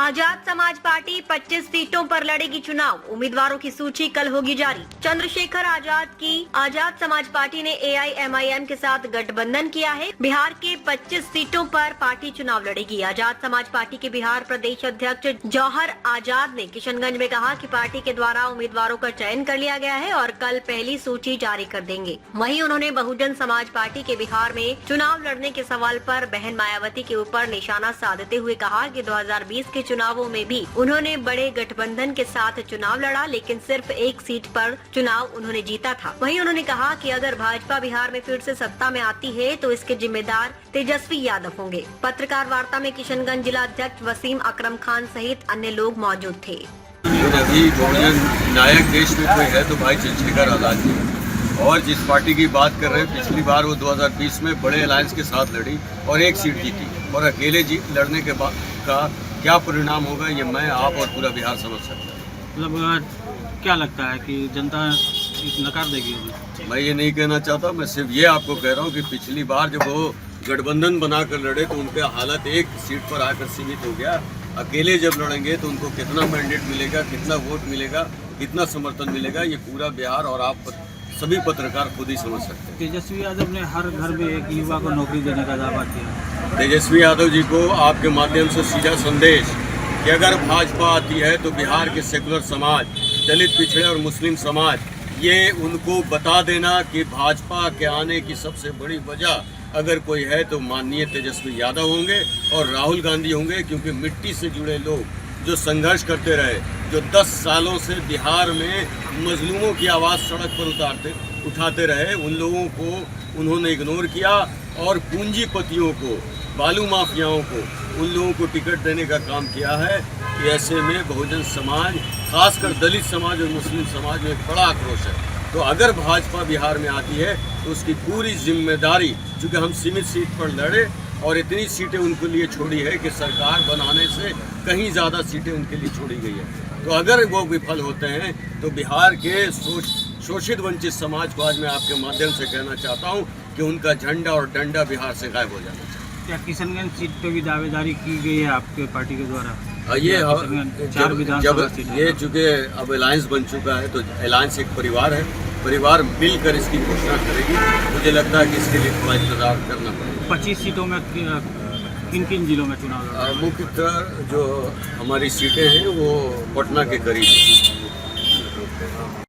Azad Samaj party 25 सीटों पर लड़ेगी चुनाव। उम्मीदवारों की सूची कल होगी जारी। चंद्रशेखर आजाद की आजाद समाज पार्टी ने AIMIM के साथ गठबंधन किया है। बिहार के 25 सीटों पर पार्टी चुनाव लड़ेगी। आजाद समाज पार्टी के बिहार प्रदेश अध्यक्ष जौहर आजाद ने किशनगंज में कहा कि पार्टी के द्वारा उम्मीदवारों का चयन कर लिया गया है और कल पहली सूची जारी कर देंगे। वहीं उन्होंने बहुजन समाज पार्टी के बिहार में चुनाव लड़ने के सवाल पर बहन मायावती के ऊपर निशाना साधते हुए कहा कि 2020 के चुनावों में भी उन्होंने बड़े गठबंधन के साथ चुनाव लड़ा, लेकिन सिर्फ एक सीट पर चुनाव उन्होंने जीता था। वहीं उन्होंने कहा कि अगर भाजपा बिहार में फिर से सत्ता में आती है तो इसके जिम्मेदार तेजस्वी यादव होंगे। पत्रकार वार्ता में किशनगंज जिला अध्यक्ष वसीम अकरम खान सहित अन्य लोग मौजूद थे। अभी बहुजन नायक देश में कोई है तो भाई चंद्रशेखर आजाद जी, और जिस पार्टी की बात कर रहे हैं पिछली बार वो 2020 में बड़े अलायंस के साथ लड़ी और एक सीट जीती, और अकेले लड़ने के बाद का क्या परिणाम होगा ये मैं, आप और पूरा बिहार समझ सकते हैं। मतलब क्या लगता है कि जनता नकार देगी? मैं ये नहीं कहना चाहता, मैं सिर्फ ये आपको कह रहा हूँ कि पिछली बार जब वो गठबंधन बनाकर लड़े तो उनका हालत एक सीट पर आकर सीमित हो गया। अकेले जब लड़ेंगे तो उनको कितना मैंडेट मिलेगा, कितना वोट मिलेगा, कितना समर्थन मिलेगा, ये पूरा बिहार और आप सभी पत्रकार खुद ही समझ सकते हैं। तेजस्वी यादव ने हर घर में एक युवा को नौकरी देने का दावा किया। तेजस्वी यादव जी को आपके माध्यम से सीधा संदेश कि अगर भाजपा आती है तो बिहार के सेकुलर समाज, दलित, पिछड़े और मुस्लिम समाज, ये उनको बता देना कि भाजपा के आने की सबसे बड़ी वजह अगर कोई है तो माननीय तेजस्वी यादव होंगे और राहुल गांधी होंगे, क्योंकि मिट्टी से जुड़े लोग जो संघर्ष करते रहे, जो 10 सालों से बिहार में मजलूमों की आवाज़ सड़क पर उठाते रहे, उन लोगों को उन्होंने इग्नोर किया और पूंजीपतियों को, बालू माफियाओं को, उन लोगों को टिकट देने का काम किया है। कि ऐसे में बहुजन समाज, खासकर दलित समाज और मुस्लिम समाज में बड़ा आक्रोश है। तो अगर भाजपा बिहार में आती है तो उसकी पूरी जिम्मेदारी, चूँकि हम सीमित सीट पर लड़े और इतनी सीटें उनके लिए छोड़ी है कि सरकार बनाने से कहीं ज़्यादा सीटें उनके लिए छोड़ी गई है। तो अगर वो विफल होते हैं तो बिहार के शोषित वंचित समाज को आज मैं आपके माध्यम से कहना चाहता हूं कि उनका झंडा और डंडा बिहार से गायब हो जाना चाहिए। क्या किशनगंज सीट पे भी दावेदारी की गई है आपके पार्टी के द्वारा? ये चूँकि अब अलायंस बन चुका है तो अलायंस एक परिवार है, परिवार मिलकर इसकी घोषणा करेगी। मुझे लगता है कि इसके लिए थोड़ा इंतजार करना पड़ेगा। 25 सीटों में किन किन जिलों में चुनाव? मुख्यतः जो हमारी सीटें हैं वो पटना के करीब हैं।